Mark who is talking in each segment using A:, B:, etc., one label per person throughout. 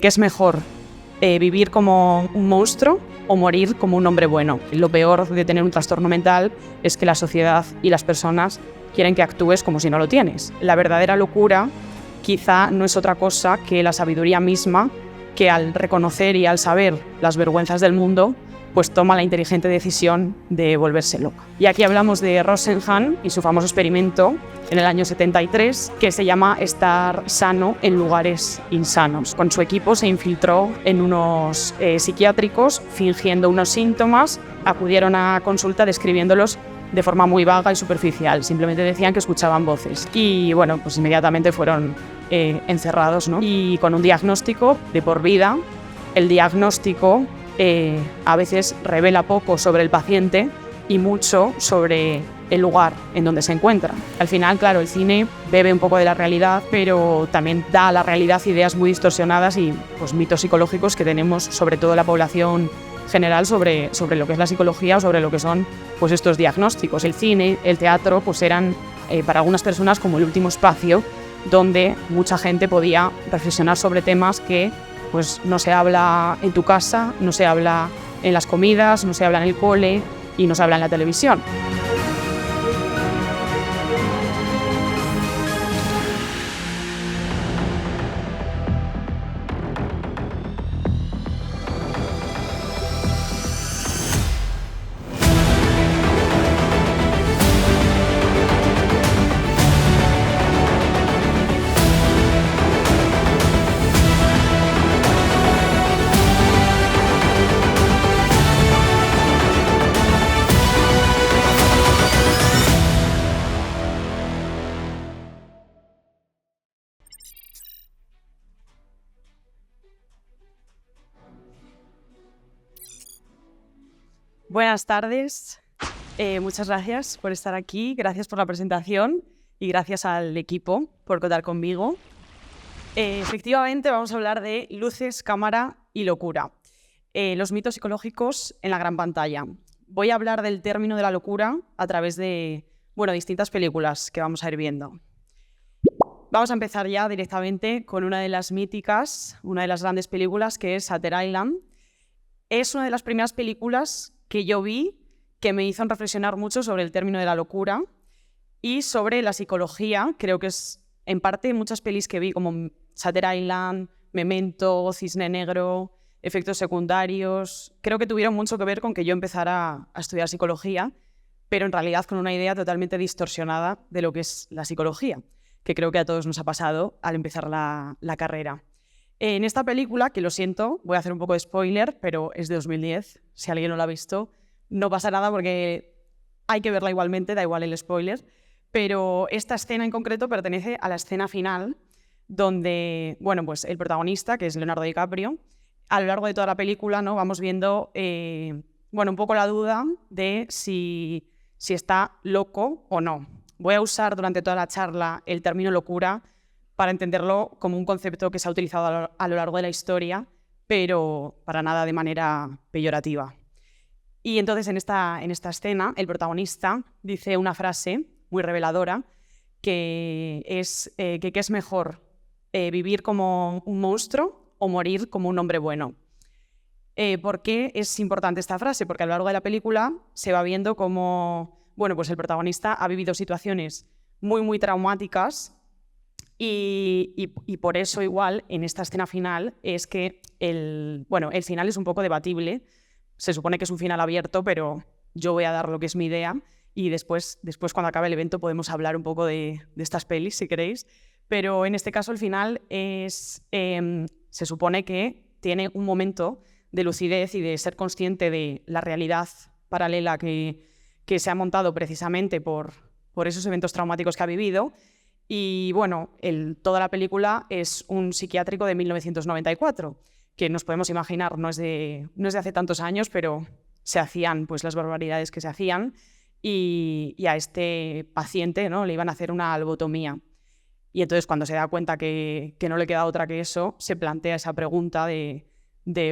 A: ¿Qué es mejor, vivir como un monstruo o morir como un hombre bueno? Lo peor de tener un trastorno mental es que la sociedad y las personas quieren que actúes como si no lo tienes. La verdadera locura quizá no es otra cosa que la sabiduría misma, que al reconocer y al saber las vergüenzas del mundo, pues toma la inteligente decisión de volverse loca. Y aquí hablamos de Rosenhan y su famoso experimento en el año 73, que se llama estar sano en lugares insanos. Con su equipo se infiltró en unos psiquiátricos fingiendo unos síntomas, acudieron a consulta describiéndolos de forma muy vaga y superficial, simplemente decían que escuchaban voces. Y bueno, pues inmediatamente fueron encerrados, ¿no? Y con un diagnóstico de por vida. El diagnóstico a veces revela poco sobre el paciente y mucho sobre el lugar en donde se encuentra. Al final, claro, el cine bebe un poco de la realidad, pero también da a la realidad ideas muy distorsionadas y pues, mitos psicológicos que tenemos sobre todo la población general sobre lo que es la psicología o sobre lo que son pues, estos diagnósticos. El cine, el teatro, pues eran para algunas personas como el último espacio donde mucha gente podía reflexionar sobre temas que pues no se habla en tu casa, no se habla en las comidas, no se habla en el cole y no se habla en la televisión. Buenas tardes, muchas gracias por estar aquí, gracias por la presentación y gracias al equipo por contar conmigo. Efectivamente vamos a hablar de luces, cámara y locura, los mitos psicológicos en la gran pantalla. Voy a hablar del término de la locura a través de distintas películas que vamos a ir viendo. Vamos a empezar ya directamente con una de las míticas, una de las grandes películas que es Shutter Island. Es una de las primeras películas que yo vi que me hizo reflexionar mucho sobre el término de la locura y sobre la psicología. Creo que es, en parte, muchas pelis que vi, como Shutter Island, Memento, Cisne Negro, Efectos secundarios, creo que tuvieron mucho que ver con que yo empezara a estudiar psicología, pero en realidad con una idea totalmente distorsionada de lo que es la psicología, que creo que a todos nos ha pasado al empezar la carrera. En esta película, que lo siento, voy a hacer un poco de spoiler, pero es de 2010, si alguien no la ha visto, no pasa nada porque hay que verla igualmente, da igual el spoiler, pero esta escena en concreto pertenece a la escena final donde, pues el protagonista, que es Leonardo DiCaprio, a lo largo de toda la película, ¿no? Vamos viendo un poco la duda de si está loco o no. Voy a usar durante toda la charla el término locura para entenderlo como un concepto que se ha utilizado a lo largo de la historia, pero para nada de manera peyorativa. Y entonces en esta escena el protagonista dice una frase muy reveladora que es que ¿qué es mejor, vivir como un monstruo o morir como un hombre bueno? ¿Por qué es importante esta frase? Porque a lo largo de la película se va viendo cómo pues el protagonista ha vivido situaciones muy, muy traumáticas y por eso igual en esta escena final es que el final es un poco debatible. Se supone que es un final abierto, pero yo voy a dar lo que es mi idea y después cuando acabe el evento podemos hablar un poco de estas pelis, si queréis. Pero en este caso el final se supone que tiene un momento de lucidez y de ser consciente de la realidad paralela que se ha montado precisamente por esos eventos traumáticos que ha vivido. Y toda la película es un psiquiátrico de 1994, que nos podemos imaginar, no es de hace tantos años, pero se hacían pues las barbaridades que se hacían y a este paciente, ¿no?, le iban a hacer una lobotomía. Y entonces cuando se da cuenta que no le queda otra que eso, se plantea esa pregunta de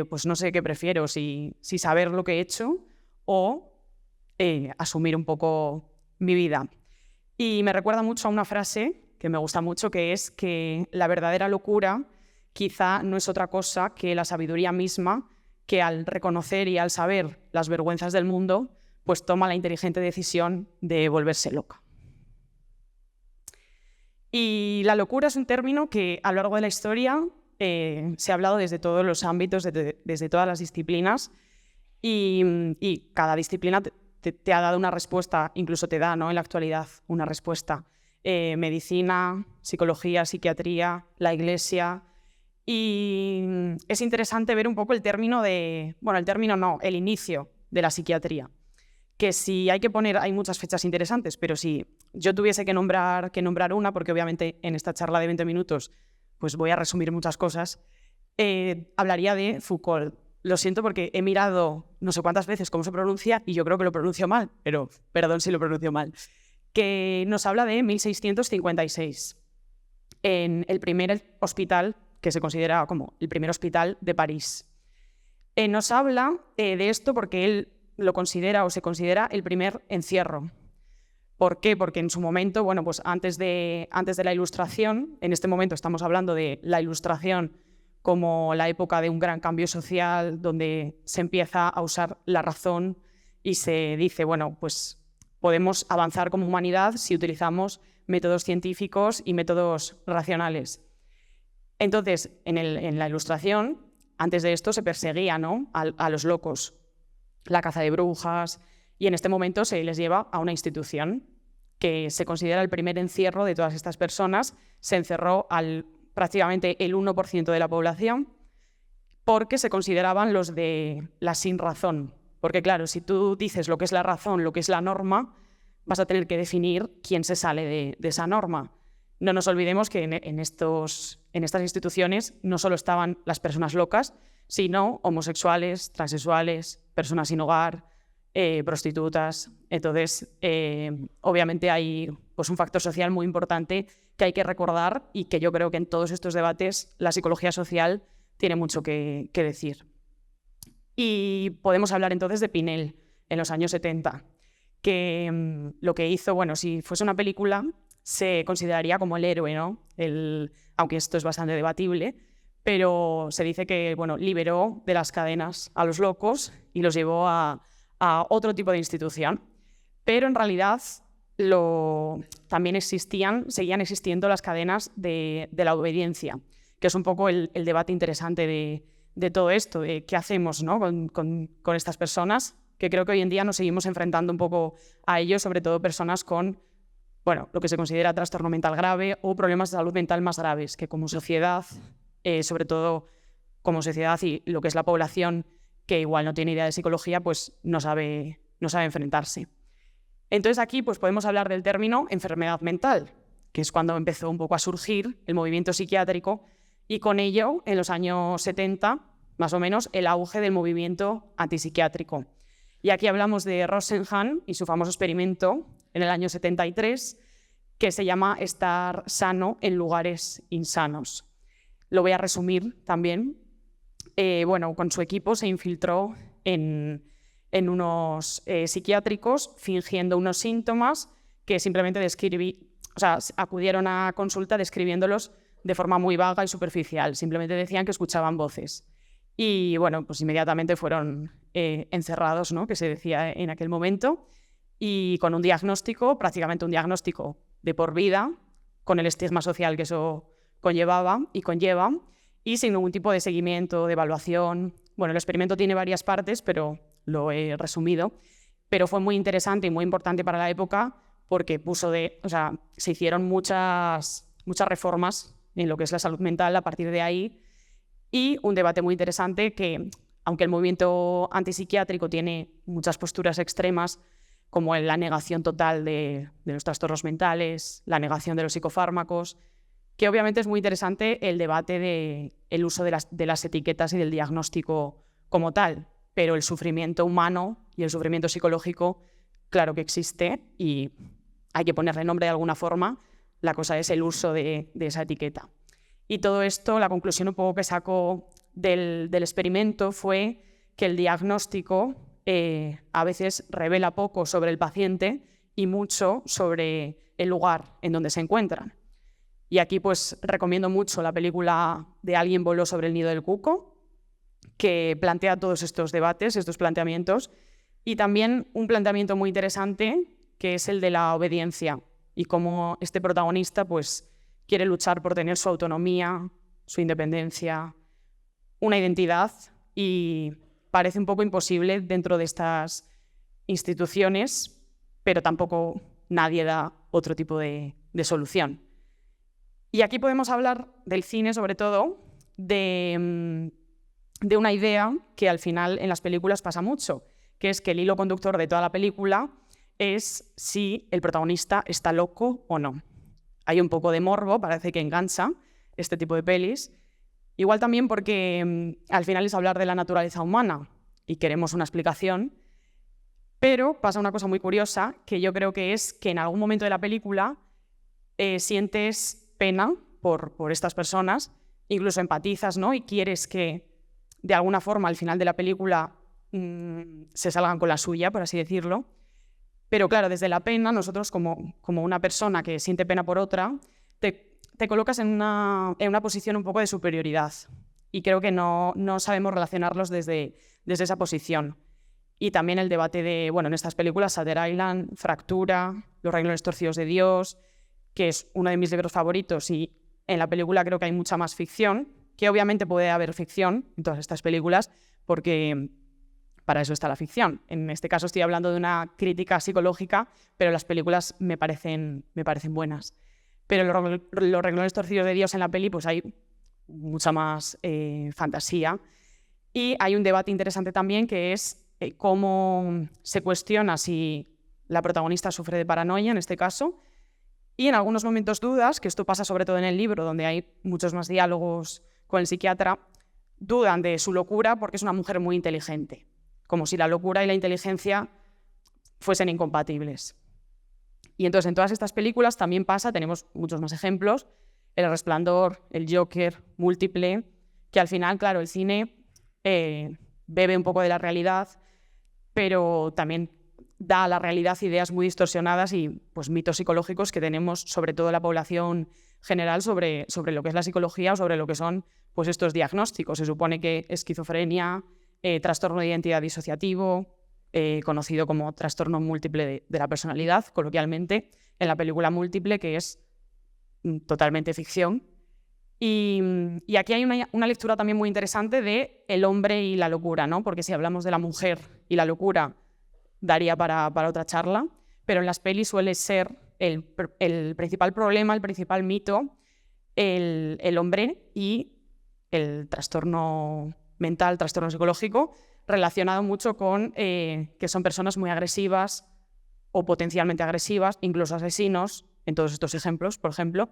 A: pues no sé qué prefiero, si saber lo que he hecho o asumir un poco mi vida. Y me recuerda mucho a una frase que me gusta mucho, que es que la verdadera locura quizá no es otra cosa que la sabiduría misma, que al reconocer y al saber las vergüenzas del mundo, pues toma la inteligente decisión de volverse loca. Y la locura es un término que a lo largo de la historia se ha hablado desde todos los ámbitos, desde todas las disciplinas, y cada disciplina te ha dado una respuesta, incluso te da, ¿no?, en la actualidad una respuesta. Medicina, psicología, psiquiatría, la Iglesia. Y es interesante ver un poco el inicio de la psiquiatría. Que si hay que poner, hay muchas fechas interesantes, pero si yo tuviese que nombrar una, porque obviamente en esta charla de 20 minutos pues voy a resumir muchas cosas, hablaría de Foucault. Lo siento porque he mirado no sé cuántas veces cómo se pronuncia y yo creo que lo pronuncio mal, pero perdón si lo pronuncio mal. Que nos habla de 1656, en el primer hospital que se considera como el primer hospital de París. Nos habla de esto porque él lo considera o se considera el primer encierro. ¿Por qué? Porque en su momento, bueno, pues antes de la Ilustración, en este momento estamos hablando de la Ilustración como la época de un gran cambio social donde se empieza a usar la razón y se dice, bueno, pues podemos avanzar como humanidad si utilizamos métodos científicos y métodos racionales. Entonces, en la Ilustración, antes de esto se perseguía, ¿no?, a los locos, la caza de brujas, y en este momento se les lleva a una institución que se considera el primer encierro de todas estas personas. Se encerró al prácticamente el 1% de la población porque se consideraban los de la sin razón. Porque claro, si tú dices lo que es la razón, lo que es la norma, vas a tener que definir quién se sale de esa norma. No nos olvidemos que en estas instituciones no solo estaban las personas locas, sino homosexuales, transexuales, personas sin hogar, prostitutas. Entonces, obviamente hay pues, un factor social muy importante que hay que recordar y que yo creo que en todos estos debates la psicología social tiene mucho que decir. Y podemos hablar entonces de Pinel en los años 70, que lo que hizo, bueno, si fuese una película, se consideraría como el héroe, ¿no? Aunque esto es bastante debatible, pero se dice que, bueno, liberó de las cadenas a los locos y los llevó a otro tipo de institución. Pero en realidad también seguían existiendo las cadenas de la obediencia, que es un poco el debate interesante de todo esto, de qué hacemos, ¿no?, con estas personas, que creo que hoy en día nos seguimos enfrentando un poco a ellos, sobre todo personas con, bueno, lo que se considera trastorno mental grave o problemas de salud mental más graves, que como sociedad, sobre todo como sociedad y lo que es la población, que igual no tiene idea de psicología, pues no sabe enfrentarse. Entonces aquí pues podemos hablar del término enfermedad mental, que es cuando empezó un poco a surgir el movimiento psiquiátrico y con ello, en los años 70, más o menos, el auge del movimiento antipsiquiátrico. Y aquí hablamos de Rosenhan y su famoso experimento en el año 73, que se llama estar sano en lugares insanos. Lo voy a resumir también. Bueno, con su equipo se infiltró en unos psiquiátricos fingiendo unos síntomas que simplemente acudieron a consulta describiéndolos de forma muy vaga y superficial. Simplemente decían que escuchaban voces. Y bueno, pues inmediatamente fueron encerrados, ¿no?, que se decía en aquel momento, y con un diagnóstico, prácticamente un diagnóstico de por vida, con el estigma social que eso conllevaba y conlleva, y sin ningún tipo de seguimiento, de evaluación. Bueno, el experimento tiene varias partes, pero lo he resumido. Pero fue muy interesante y muy importante para la época porque se hicieron muchas reformas en lo que es la salud mental a partir de ahí, y un debate muy interesante que, aunque el movimiento antipsiquiátrico tiene muchas posturas extremas, como la negación total de los trastornos mentales, la negación de los psicofármacos, que obviamente es muy interesante el debate del uso de las etiquetas y del diagnóstico como tal, pero el sufrimiento humano y el sufrimiento psicológico, claro que existe y hay que ponerle nombre de alguna forma. La cosa es el uso de esa etiqueta. Y todo esto, la conclusión un poco que sacó del experimento fue que el diagnóstico a veces revela poco sobre el paciente y mucho sobre el lugar en donde se encuentran. Y aquí pues recomiendo mucho la película de Alguien voló sobre el nido del cuco, que plantea todos estos debates, estos planteamientos, y también un planteamiento muy interesante que es el de la obediencia y cómo este protagonista pues quiere luchar por tener su autonomía, su independencia, una identidad, y parece un poco imposible dentro de estas instituciones, pero tampoco nadie da otro tipo de solución. Y aquí podemos hablar del cine, sobre todo, de una idea que al final en las películas pasa mucho, que es que el hilo conductor de toda la película es si el protagonista está loco o no. Hay un poco de morbo, parece que engancha este tipo de pelis. Igual también porque al final es hablar de la naturaleza humana y queremos una explicación, pero pasa una cosa muy curiosa, que yo creo que es que en algún momento de la película sientes pena por estas personas, incluso empatizas, ¿no? Y quieres que de alguna forma al final de la película se salgan con la suya, por así decirlo. Pero claro, desde la pena, nosotros como una persona que siente pena por otra, te colocas en una posición un poco de superioridad. Y creo que no sabemos relacionarlos desde esa posición. Y también el debate de, bueno, en estas películas, Shutter Island, Fractura, Los renglones torcidos de Dios, que es uno de mis libros favoritos, y en la película creo que hay mucha más ficción, que obviamente puede haber ficción en todas estas películas, porque para eso está la ficción. En este caso estoy hablando de una crítica psicológica, pero las películas me parecen buenas. Pero los renglones torcidos de Dios en la peli, pues hay mucha más fantasía. Y hay un debate interesante también, que es cómo se cuestiona si la protagonista sufre de paranoia, en este caso, y en algunos momentos dudas, que esto pasa sobre todo en el libro, donde hay muchos más diálogos con el psiquiatra, dudan de su locura porque es una mujer muy inteligente, como si la locura y la inteligencia fuesen incompatibles. Y entonces en todas estas películas también pasa, tenemos muchos más ejemplos, El Resplandor, El Joker, Múltiple, que al final, claro, el cine bebe un poco de la realidad, pero también da a la realidad ideas muy distorsionadas y pues, mitos psicológicos que tenemos, sobre todo la población general, sobre lo que es la psicología o sobre lo que son pues, estos diagnósticos. Se supone que esquizofrenia, trastorno de identidad disociativo, conocido como trastorno múltiple de la personalidad, coloquialmente, en la película Múltiple, que es totalmente ficción. Y aquí hay una lectura también muy interesante de el hombre y la locura, ¿no? Porque si hablamos de la mujer y la locura, daría para otra charla, pero en las pelis suele ser el principal problema, el principal mito, el hombre y el trastorno mental, trastorno psicológico, relacionado mucho con que son personas muy agresivas o potencialmente agresivas, incluso asesinos, en todos estos ejemplos, por ejemplo.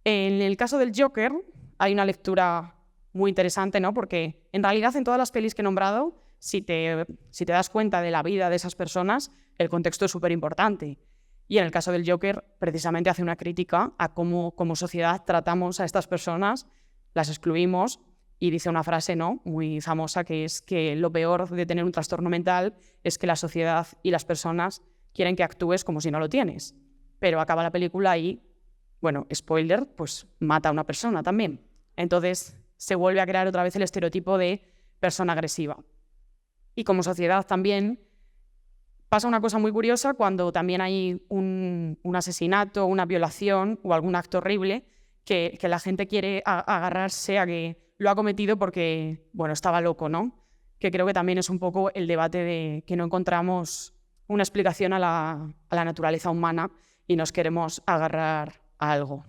A: En el caso del Joker hay una lectura muy interesante, ¿no? Porque en realidad en todas las pelis que he nombrado, si te das cuenta de la vida de esas personas, el contexto es súper importante. Y en el caso del Joker, precisamente hace una crítica a cómo como sociedad tratamos a estas personas, las excluimos, y dice una frase, ¿no?, muy famosa, que es que lo peor de tener un trastorno mental es que la sociedad y las personas quieren que actúes como si no lo tienes. Pero acaba la película y, bueno, spoiler, pues mata a una persona también. Entonces se vuelve a crear otra vez el estereotipo de persona agresiva. Y como sociedad también pasa una cosa muy curiosa cuando también hay un asesinato, una violación o algún acto horrible que la gente quiere agarrarse a que lo ha cometido porque, bueno, estaba loco, ¿no? Que creo que también es un poco el debate de que no encontramos una explicación a la naturaleza humana y nos queremos agarrar a algo.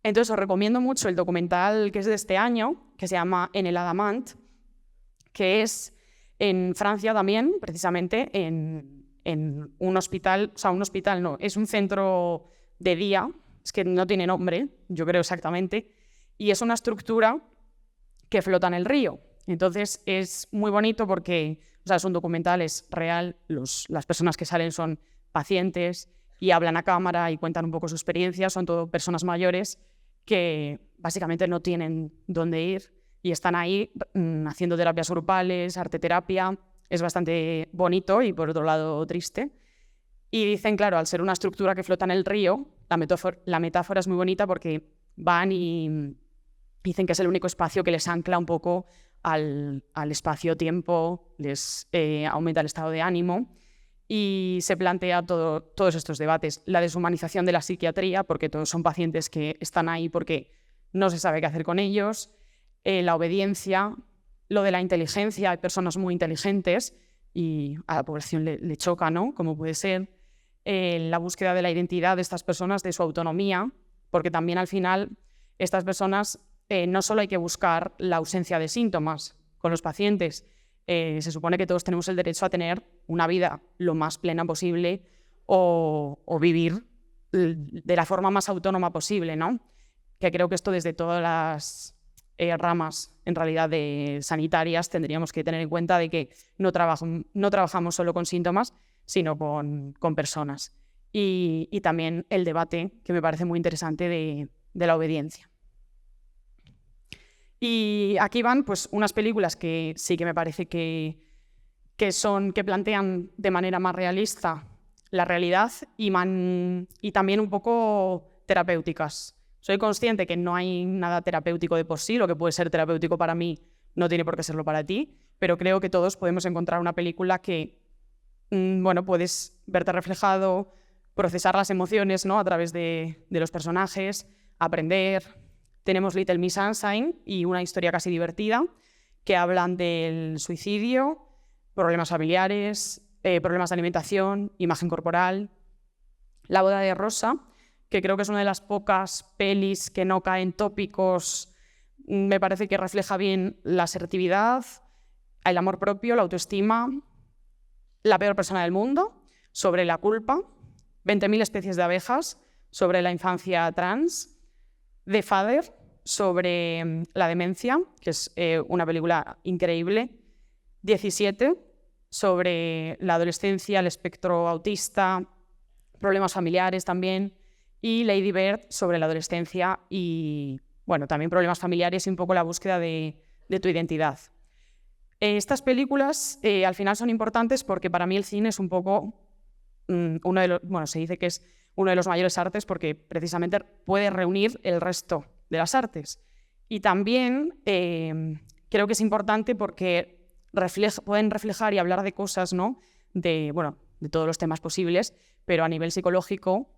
A: Entonces os recomiendo mucho el documental que es de este año, que se llama En el Adamant, que es en Francia también, precisamente, en un hospital, o sea, un hospital no, es un centro de día, es que no tiene nombre, yo creo exactamente, y es una estructura que flota en el río. Entonces es muy bonito porque, o sea, es un documental, es real, las personas que salen son pacientes y hablan a cámara y cuentan un poco su experiencia, son todo personas mayores que básicamente no tienen dónde ir y están ahí haciendo terapias grupales, arteterapia. Es bastante bonito y por otro lado triste. Y dicen, claro, al ser una estructura que flota en el río, la metáfora es muy bonita porque van y dicen que es el único espacio que les ancla un poco al espacio-tiempo, les aumenta el estado de ánimo y se plantea todos estos debates. La deshumanización de la psiquiatría, porque todos son pacientes que están ahí porque no se sabe qué hacer con ellos, la obediencia, lo de la inteligencia, hay personas muy inteligentes y a la población le choca, ¿no? Como puede ser la búsqueda de la identidad de estas personas, de su autonomía, porque también al final estas personas no solo hay que buscar la ausencia de síntomas con los pacientes, se supone que todos tenemos el derecho a tener una vida lo más plena posible o vivir de la forma más autónoma posible, ¿no? Que creo que esto desde todas las ramas en realidad sanitarias tendríamos que tener en cuenta de que no trabajamos solo con síntomas, sino con personas. Y también el debate, que me parece muy interesante, de la obediencia. Y aquí van pues, unas películas que sí que me parece que plantean de manera más realista la realidad y también un poco terapéuticas. Soy consciente que no hay nada terapéutico de por sí, lo que puede ser terapéutico para mí no tiene por qué serlo para ti, pero creo que todos podemos encontrar una película que, bueno, puedes verte reflejado, procesar las emociones, ¿no? A través de los personajes, aprender. Tenemos Little Miss Sunshine y Una historia casi divertida, que hablan del suicidio, problemas familiares, problemas de alimentación, imagen corporal. La boda de Rosa, que creo que es una de las pocas pelis que no caen tópicos, me parece que refleja bien la asertividad, el amor propio, la autoestima. La peor persona del mundo, sobre la culpa. 20.000 especies de abejas, sobre la infancia trans. The Father, sobre la demencia, que es una película increíble. 17, sobre la adolescencia, el espectro autista, problemas familiares también. Y Lady Bird, sobre la adolescencia y, bueno, también problemas familiares y un poco la búsqueda de tu identidad. Estas películas al final son importantes porque para mí el cine es un poco se dice que es uno de los mayores artes porque precisamente puede reunir el resto de las artes. Y también creo que es importante porque pueden reflejar y hablar de cosas, ¿no? de todos los temas posibles, pero a nivel psicológico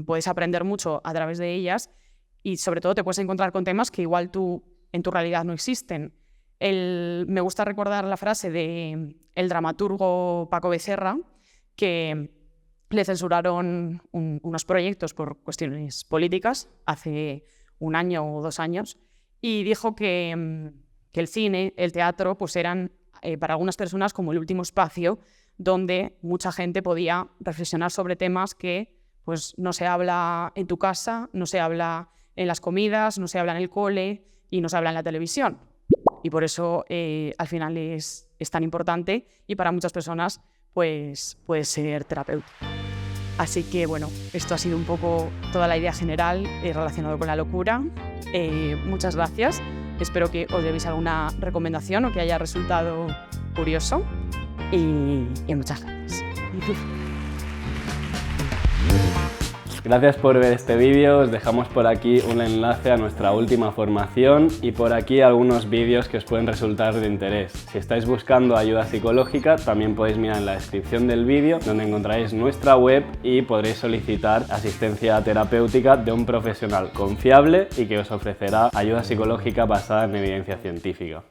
A: puedes aprender mucho a través de ellas y sobre todo te puedes encontrar con temas que igual en tu realidad no existen. Me gusta recordar la frase del dramaturgo Paco Becerra, que le censuraron unos proyectos por cuestiones políticas hace 1 año o 2 años y dijo que el cine, el teatro, pues eran para algunas personas como el último espacio donde mucha gente podía reflexionar sobre temas que pues, no se habla en tu casa, no se habla en las comidas, no se habla en el cole y no se habla en la televisión. Y por eso al final es tan importante y para muchas personas pues, puede ser terapéutico. Así que bueno, esto ha sido un poco toda la idea general relacionada con la locura. Muchas gracias. Espero que os llevéis alguna recomendación o que haya resultado curioso. Y muchas gracias.
B: Gracias por ver este vídeo, os dejamos por aquí un enlace a nuestra última formación y por aquí algunos vídeos que os pueden resultar de interés. Si estáis buscando ayuda psicológica, también podéis mirar en la descripción del vídeo donde encontraréis nuestra web y podréis solicitar asistencia terapéutica de un profesional confiable y que os ofrecerá ayuda psicológica basada en evidencia científica.